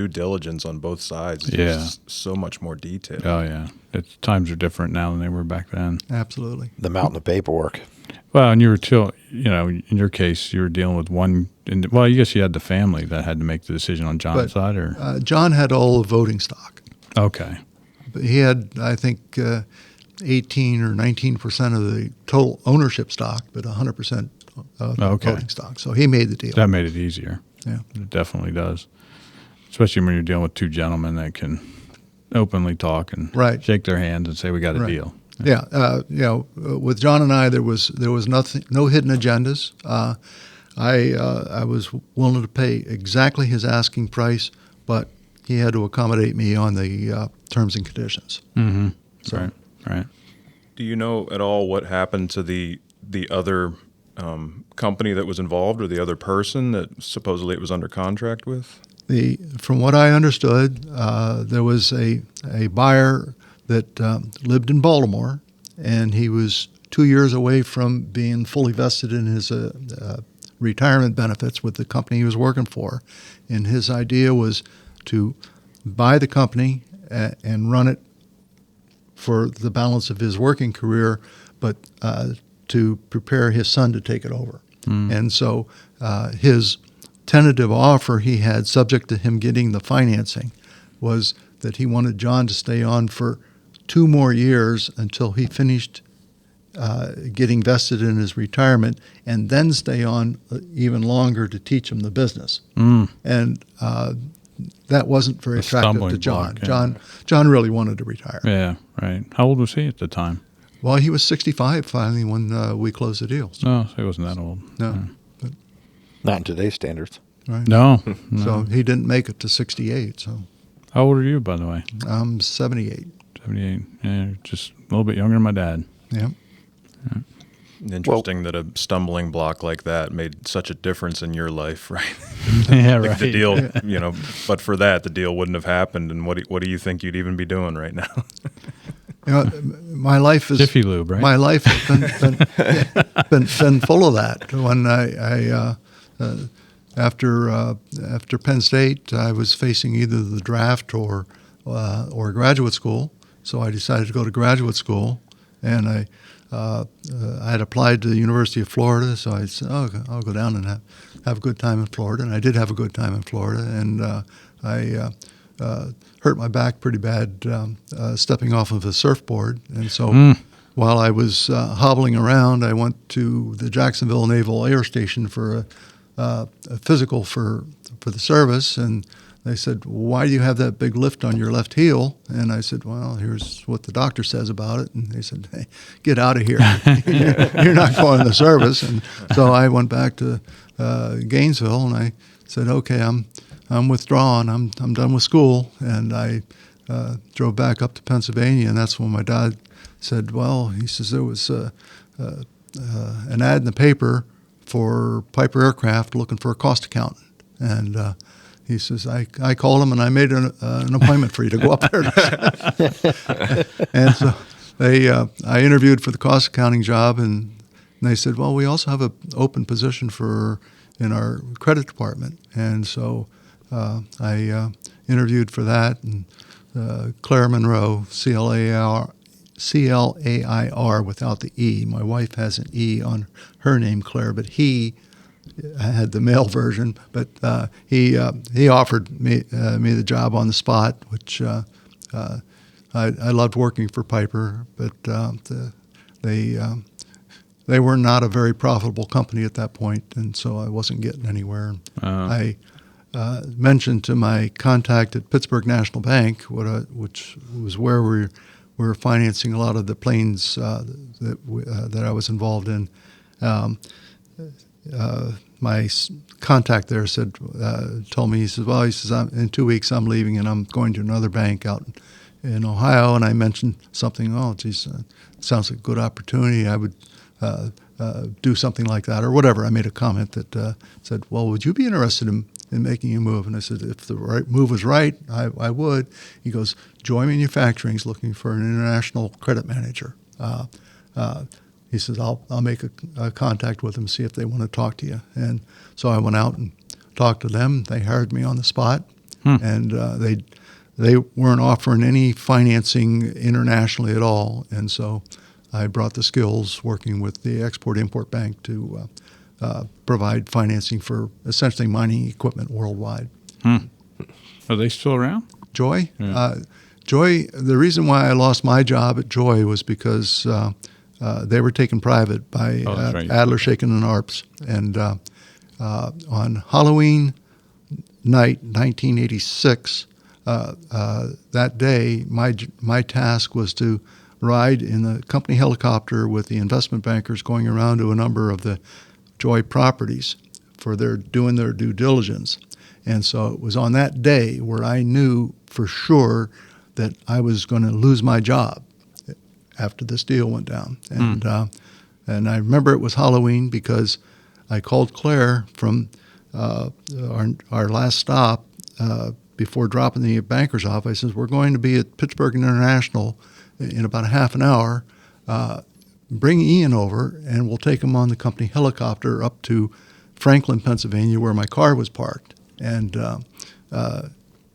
diligence on both sides is just so much more detailed. Oh, yeah. Times are different now than they were back then. Absolutely. The mountain of paperwork. Well, and you were still, in your case, you were dealing with one. Well, I guess you had the family that had to make the decision on John's side, or John had all the voting stock. okay, But he had, I think, 18 or 19% of the total ownership stock, but 100% of the Okay. voting stock. So he made the deal. that made it easier. Yeah. It definitely does, especially when you're dealing with two gentlemen that can openly talk and Right. shake their hands and say we got a Right. deal. Yeah, with John and I, there was nothing, no hidden agendas. I was willing to pay exactly his asking price, but he had to accommodate me on the terms and conditions. Mm-hmm. So- Right. Do you know at all what happened to the other company that was involved, or the other person that supposedly it was under contract with? From what I understood, there was a buyer that lived in Baltimore, and he was 2 years away from being fully vested in his retirement benefits with the company he was working for. And his idea was to buy the company and run it for the balance of his working career, but to prepare his son to take it over. And so his tentative offer he had, subject to him getting the financing, was that he wanted John to stay on for 2 more years until he finished getting vested in his retirement, and then stay on even longer to teach him the business. And that wasn't very attractive to stumbling John. block, yeah. John really wanted to retire. Yeah. Right. How old was he at the time? Well, he was 65 finally when we closed the deal. So, No, so he wasn't that old. no, Not in today's standards. right? No. So he didn't make it to 68. So How old are you, by the way? I'm 78. 78. Yeah, you're just a little bit younger than my dad. Yeah. Interesting that a stumbling block like that made such a difference in your life, right? Yeah, Like right. the deal, but for that, the deal wouldn't have happened. And what do you think you'd even be doing right now? My life is Jiffy Lube, right? My life has been full of that. When after Penn State, I was facing either the draft or graduate school. So I decided to go to graduate school, and I had applied to the University of Florida. So I said, "Oh, I'll go down and have a good time in Florida." And I did have a good time in Florida, and I hurt my back pretty bad stepping off of a surfboard, and so. While I was hobbling around, I went to the Jacksonville Naval Air Station for a physical for the service, and they said, "Why do you have that big lift on your left heel?" And I said, "Well, here's what the doctor says about it." And they said, "Hey, get out of here. You're not going to the service." And so I went back to Gainesville, and I said, "Okay, I'm withdrawn. I'm done with school." And I drove back up to Pennsylvania, and that's when my dad said, "Well," he says, "there was an ad in the paper for Piper Aircraft looking for a cost accountant." And he says, I called him and I made an appointment for you to go up there. And so I interviewed for the cost accounting job, and they said, "Well, we also have an open position in our credit department." And so I interviewed for that, and Claire Monroe, C-L-A-I-R without the E. My wife has an E on her name, Claire, but I had the male version. But he offered me the job on the spot, which I loved working for Piper, but they were not a very profitable company at that point, and so I wasn't getting anywhere. I mentioned to my contact at Pittsburgh National Bank, which was where we were financing a lot of the planes that I was involved in. My contact there told me, he says, in 2 weeks I'm leaving and I'm going to another bank out in Ohio. And I mentioned something, sounds like a good opportunity. I would do something like that or whatever. I made a comment that said, "Well, would you be interested in making a move?" And I said, "If the right move was right, I would." He goes, "Joy Manufacturing is looking for an international credit manager." He says, I'll make a contact with them, see if they want to talk to you. And so I went out and talked to them. They hired me on the spot, and they weren't offering any financing internationally at all. And so I brought the skills working with the Export-Import Bank to provide financing for essentially mining equipment worldwide. Are they still around? Joy? Yeah. Joy, the reason why I lost my job at Joy was because they were taken private by right. Adler, Shaken, and Arps. And on Halloween night, 1986, that day, my task was to ride in the company helicopter with the investment bankers going around to a number of the Joy properties for doing their due diligence. And so it was on that day where I knew for sure that I was going to lose my job after this deal went down. And I remember it was Halloween because I called Claire from our last stop before dropping the bankers off. I said, "We're going to be at Pittsburgh International in about a half an hour. Bring Ian over, and we'll take him on the company helicopter up to Franklin, Pennsylvania, where my car was parked." And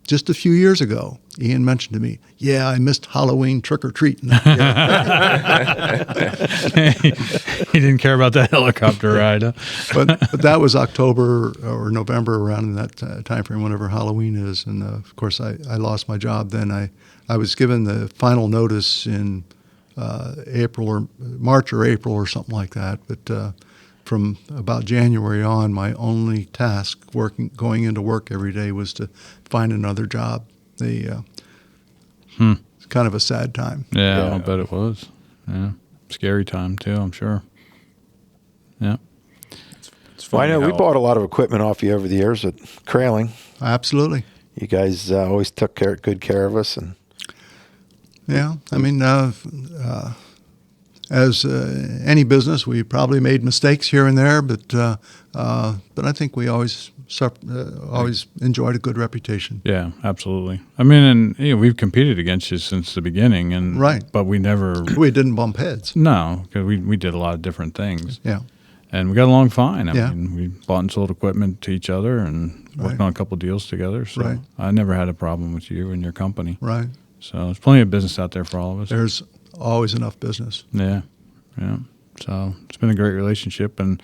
just a few years ago, Ian mentioned to me, "Yeah, I missed Halloween trick-or-treating." He didn't care about that helicopter ride. Huh? but that was October or November, around in that time frame, whenever Halloween is. And, of course, I lost my job then. I was given the final notice in April or March or April or something like that. But from about January on, my only task going into work every day was to find another job. It's kind of a sad time. Yeah, I'll bet it was. Yeah, scary time too, I'm sure. Yeah. Well, I know we bought a lot of equipment off you over the years at Crailing. Absolutely. You guys always took good care of us, and yeah, I mean, as any business, we probably made mistakes here and there, but I think we always enjoyed a good reputation. Yeah, absolutely. I mean, and we've competed against you since the beginning, and right, but we didn't bump heads. No, because we did a lot of different things. Yeah, and we got along fine. I Yeah. mean, we bought and sold equipment to each other and worked Right. on a couple deals together. So Right. I never had a problem with you and your company. Right. So there's plenty of business out there for all of us. There's always enough business. Yeah, yeah. So it's been a great relationship, and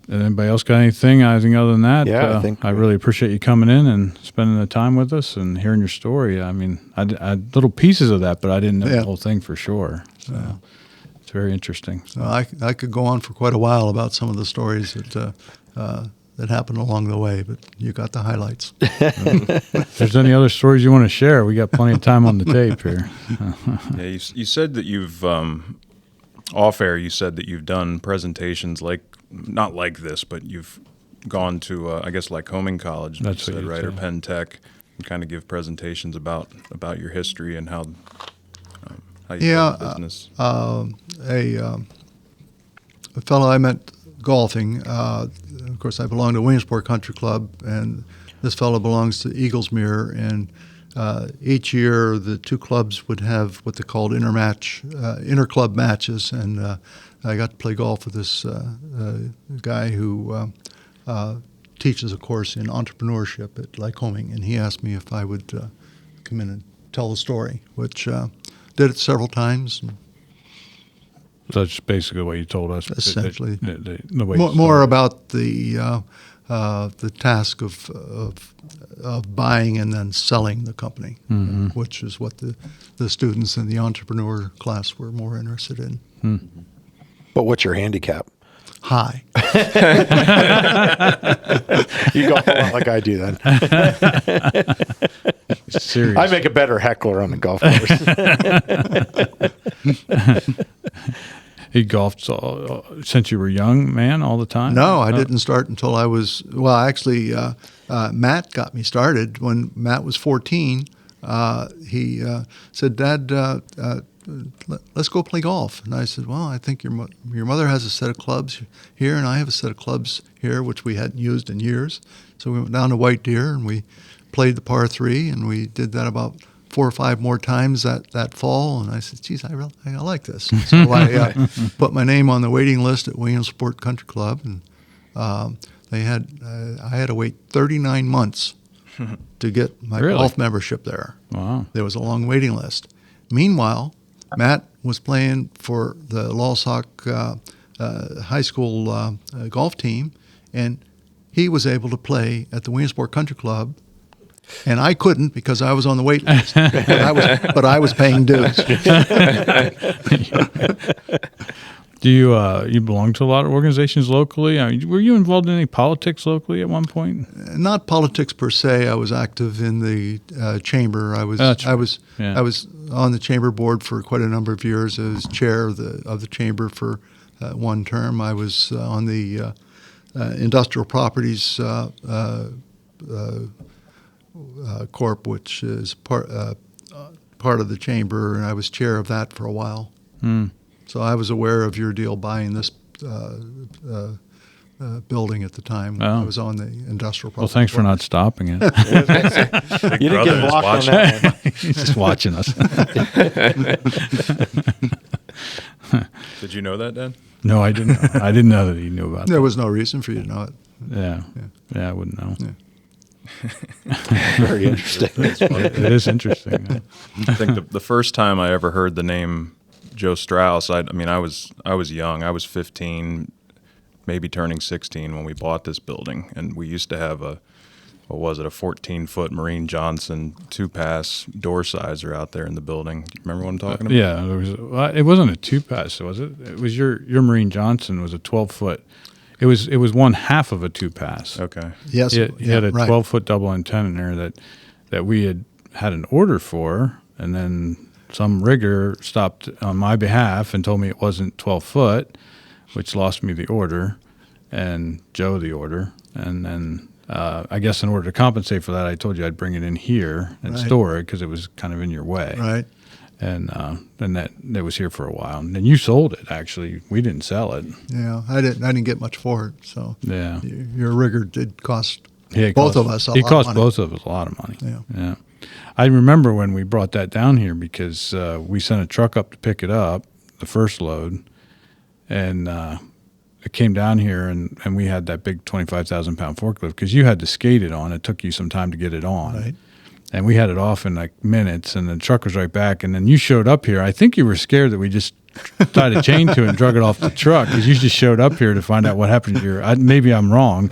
anybody else got anything other than that? Yeah, I think I really appreciate you coming in and spending the time with us and hearing your story. I mean, I little pieces of that, but I didn't know Yeah. the whole thing for sure. So it's very interesting. So I could go on for quite a while about some of the stories that happened along the way, but you got the highlights. If there's any other stories you want to share, we got plenty of time on the tape here. Yeah, you said that you've off air. You said that you've done presentations not like this, but you've gone to I guess like Homing College, That's you what said, you right, or said. Penn Tech, and kind of give presentations about your history and how you Yeah, build a business. A fellow I met golfing. Of course, I belong to Williamsport Country Club, and this fellow belongs to Eaglesmere. And each year, the two clubs would have what they called inter-club matches. And I got to play golf with this guy who teaches a course in entrepreneurship at Lycoming, and he asked me if I would come in and tell the story, which did it several times. And So that's basically what you told us. Essentially. The way more about the task of buying and then selling the company, which is what the students in the entrepreneur class were more interested in. But what's your handicap? High. You golf a lot like I do then. serious. I make a better heckler on the golf course. He golfed since you were young, man, all the time? No, I didn't start until I was, actually, Matt got me started. When Matt was 14, he said, Dad, let's go play golf. And I said, well, I think your mother has a set of clubs here, and I have a set of clubs here, which we hadn't used in years. So we went down to White Deer, and we played the par 3, and we did that about 4 or 5 more times that fall, and I said, geez, I like this. So I put my name on the waiting list at Williamsport Country Club, and I had to wait 39 months to get my Really? golf membership there. Wow. There was a long waiting list. Meanwhile, Matt was playing for the Lawsock high school golf team, and he was able to play at the Williamsport Country Club. And I couldn't because I was on the wait list, but I was paying dues. Do you belong to a lot of organizations locally? I mean, were you involved in any politics locally at one point? Not politics per se. I was active in the chamber. I was That's right. I was Yeah. I was on the chamber board for quite a number of years. I was chair of the chamber for one term. I was on the industrial properties corp, which is part of the chamber, and I was chair of that for a while. So I was aware of your deal buying this building at the time when I Oh. was on the industrial property. Well, thanks for board. not stopping it. You didn't get blocked on that one. He's just watching us. Did you know that, Dan? No, I didn't know. I didn't know that he knew about There that. was no reason for you to know it. Yeah, I wouldn't know. Very interesting. It is interesting. I think the first time I ever heard the name Joe Strouse, I was young. I was 15, maybe turning 16 when we bought this building, and we used to have a 14-foot Marine Johnson 2-pass door sizer out there in the building. Do you remember what I'm talking about? Yeah, it wasn't a 2-pass, was it? It was your Marine Johnson was a 12-foot. It was 1/2 of a 2-pass. Okay. Yes, He had a right. 12-foot double antenna in there that we had an order for, and then some rigger stopped on my behalf and told me it wasn't 12 foot, which lost me the order and Joe the order. And then I guess in order to compensate for that, I told you I'd bring it in here and Right. store it because it was kind of in your way. Right. And that was here for a while. And then you sold it, actually. We didn't sell it. Yeah, I didn't get much for it. So Yeah. your rigger did cost It both cost- of us a It lot cost of money. both of us a lot of money. Yeah. I remember when we brought that down here because we sent a truck up to pick it up, the first load, and it came down here and we had that big 25,000 pound forklift because you had to skate it on. It took you some time to get it on. Right. And we had it off in like minutes, and the truck was right back. And then you showed up here. I think you were scared that we just tied a chain to it and drug it off the truck because you just showed up here to find out what happened to your. Maybe I'm wrong,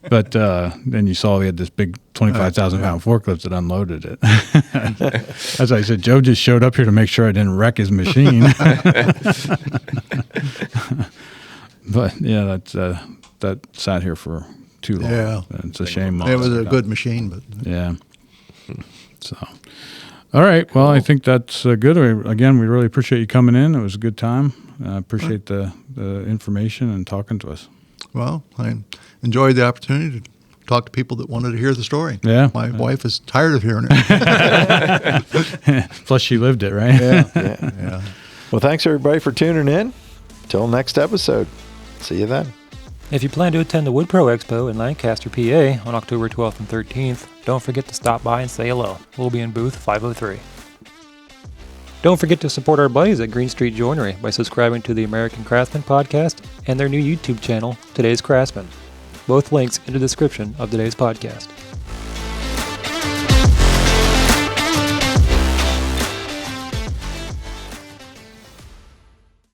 but then you saw we had this big 25,000 pound forklift that unloaded it. As I said, Joe just showed up here to make sure I didn't wreck his machine. But yeah, that sat here for too long. Yeah. It's a shame. It was a good machine, but Yeah. So, all right. Well, I think that's good. Again, we really appreciate you coming in. It was a good time. Appreciate the information and talking to us. well, I enjoyed the opportunity to talk to people that wanted to hear the story. Yeah. My wife is tired of hearing it. Plus, she lived it, right? Yeah. Well, thanks everybody for tuning in. Till next episode. See you then. If you plan to attend the WoodPro Expo in Lancaster, PA on October 12th and 13th, don't forget to stop by and say hello. We'll be in booth 503. Don't forget to support our buddies at Green Street Joinery by subscribing to the American Craftsman podcast and their new YouTube channel, Today's Craftsman. Both links in the description of today's podcast.